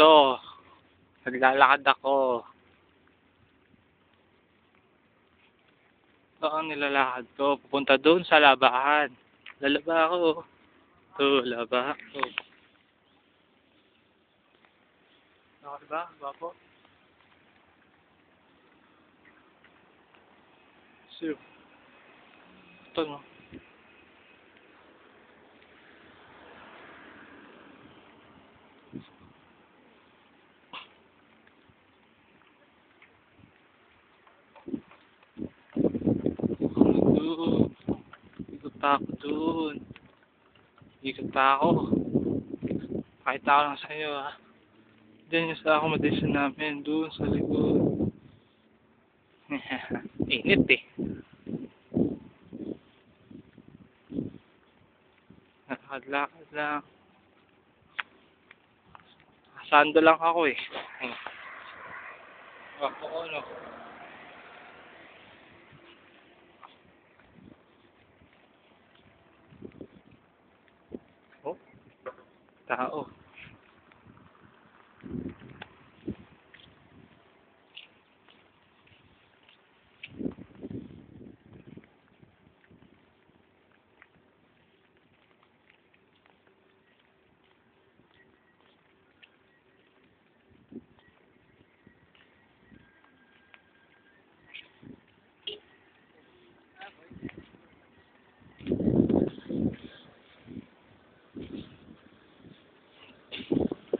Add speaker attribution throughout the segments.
Speaker 1: Ito, naglalakad ako. Ito ang nilalakad ko. Pupunta doon sa labahan. Lalaba ako. Ito, laba ako. Ako diba? Bapo? So, ito no. Ikot pa ako doon. Ikot pa ako. Pakita ko lang sa inyo ha. Diyan yung sa accommodation namin. Doon sa likod. Init eh. Lakad-lakad lang. Sando lang ako eh. Ako ano. Oh, tao.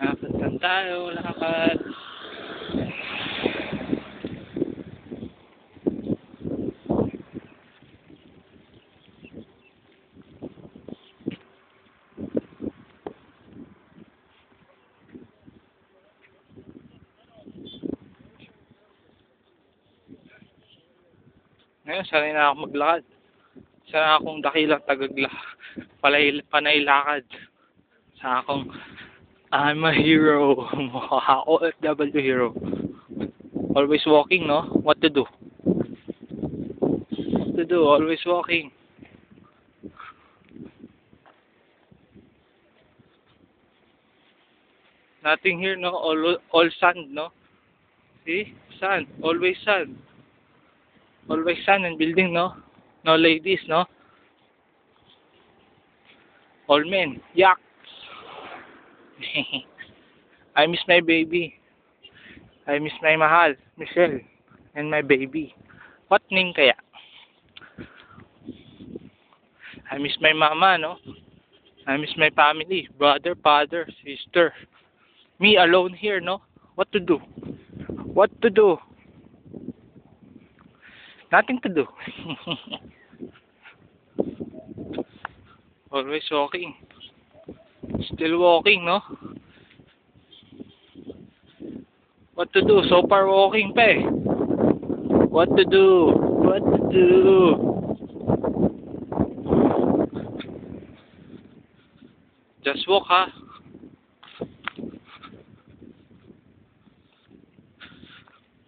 Speaker 1: Lakad lang tayo, lakad. Ngayon, sanay na ako maglakad. Sana akong dakilang panaylakad. Sana akong I'm a hero. OFW hero. Always walking, no? What to do? What to do? Always walking. Nothing here, no? All sand, no? See? Sand. Always sand. Always sand and building, no? No ladies, no? All men. Yak. I miss my baby. I miss my mahal, Michelle, and my baby. What name kaya? I miss my mama, no? I miss my family, brother, father, sister. Me alone here, no? What to do? What to do? Nothing to do. Always walking. Still walking, no? What to do? So far walking pa eh. What to do? What to do? Just walk, ha?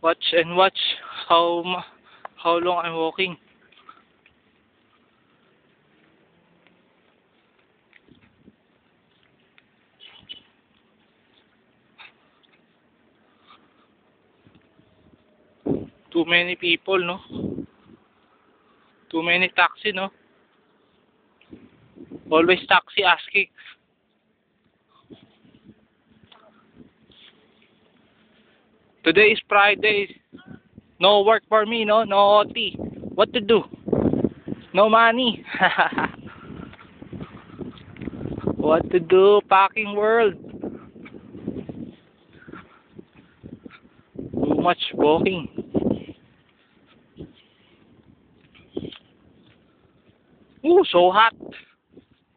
Speaker 1: Watch and watch how long I'm walking. Too many people, no? Too many taxi, no? Always taxi asking. Today is Friday. No work for me, no? No OT. What to do? No money. What to do? Packing world. Too much walking. Ooh, so hot.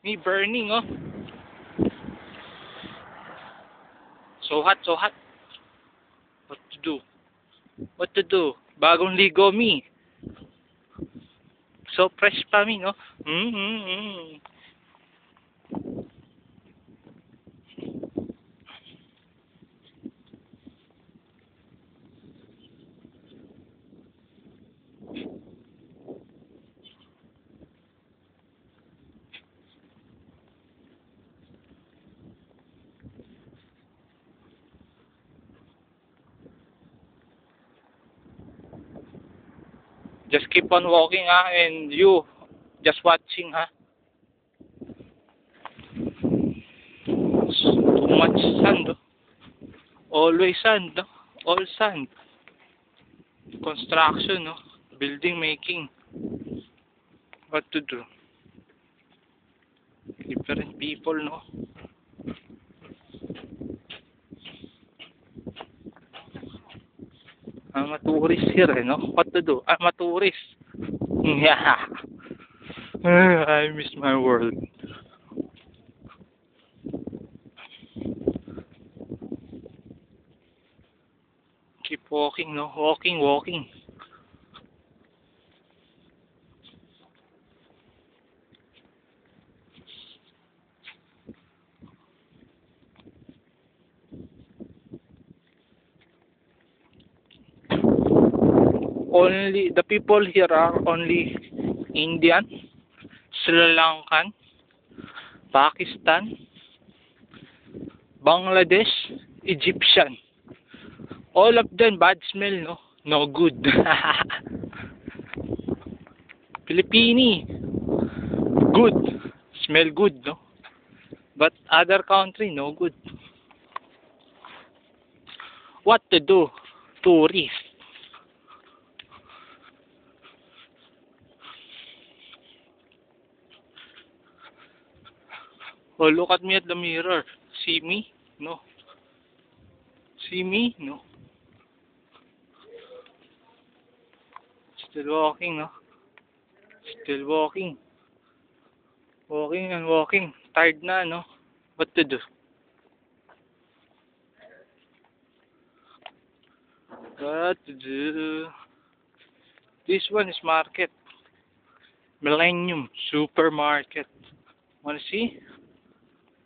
Speaker 1: Me burning, oh. So hot, so hot. What to do? What to do? Bagong ligo, me. So fresh pa, me, no? Mm-hmm. Just keep on walking, and you just watching, Too much sand, oh. Always sand, no? All sand. Construction, no? Building making. What to do? Different people, no? I'm a tourist here, no? What to do? I'm a tourist. Yeah. I miss my world. Keep walking, no? Walking, walking. Only the people here are only Indian, Sri Lankan, Pakistan, Bangladesh, Egyptian. All of them bad smell, no? No good. Filipini, good. Smell good, no? But other country, no good. What to do? Tourist. Oh, look at me at the mirror. See me? No. See me? No. Still walking, no? Still walking. Walking and walking. Tired na, no? What to do? What to do? This one is market. Millennium Supermarket. Wanna see?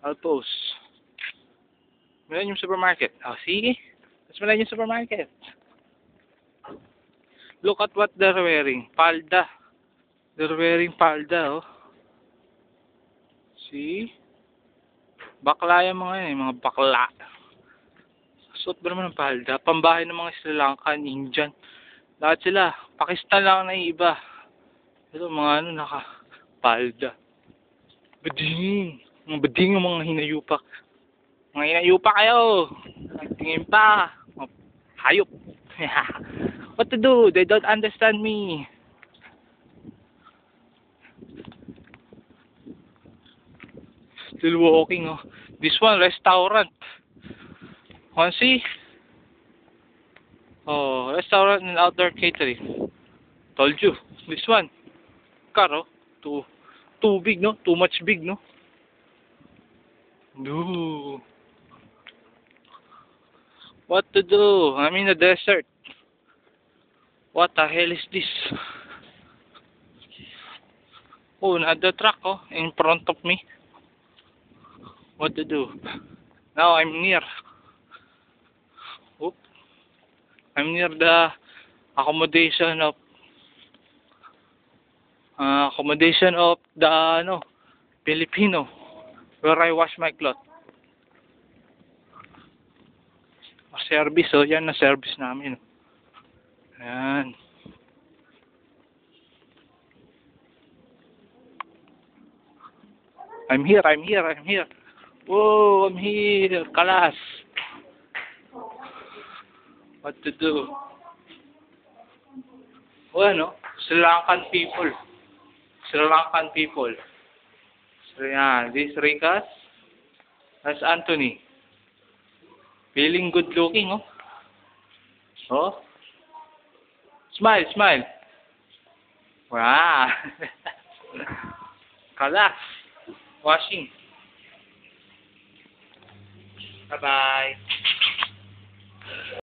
Speaker 1: I'll post. Millennium Supermarket. Oh, see? That's Millennium Supermarket. Look at what they're wearing. Palda. They're wearing palda, oh. See? Bakla yung mga yun, mga bakla. Suot ba naman ng palda? Pambahay ng mga Sri Lankan, Indian. Lahat sila. Pakistan lang na iba. Ito, mga naka-palda. Bading. Mga bading ang mga hinayupak. Mga hinayupak kayo. Nagtingin pa. Mga hayop. What to do? They don't understand me. Still walking, oh. This one, restaurant. Wanna see? Oh, restaurant and outdoor catering. Told you. This one. Car, oh. Too big, no? Too much big, no? No. What to do? I'm in the desert. What the hell is this? Oh, another truck, oh, in front of me. What to do? Now I'm near. Oop. I'm near the accommodation of the Filipino, where I wash my clothes. Service, oh, yan na service namin. Yan. I'm here. Whoa, I'm here. Kalas. What to do? Well, Sri Lankan people. So, yeah, this Rikas. That's Anthony. Feeling good looking, oh. Oh. Smile. Wow. Kalas. Washing. Bye-bye.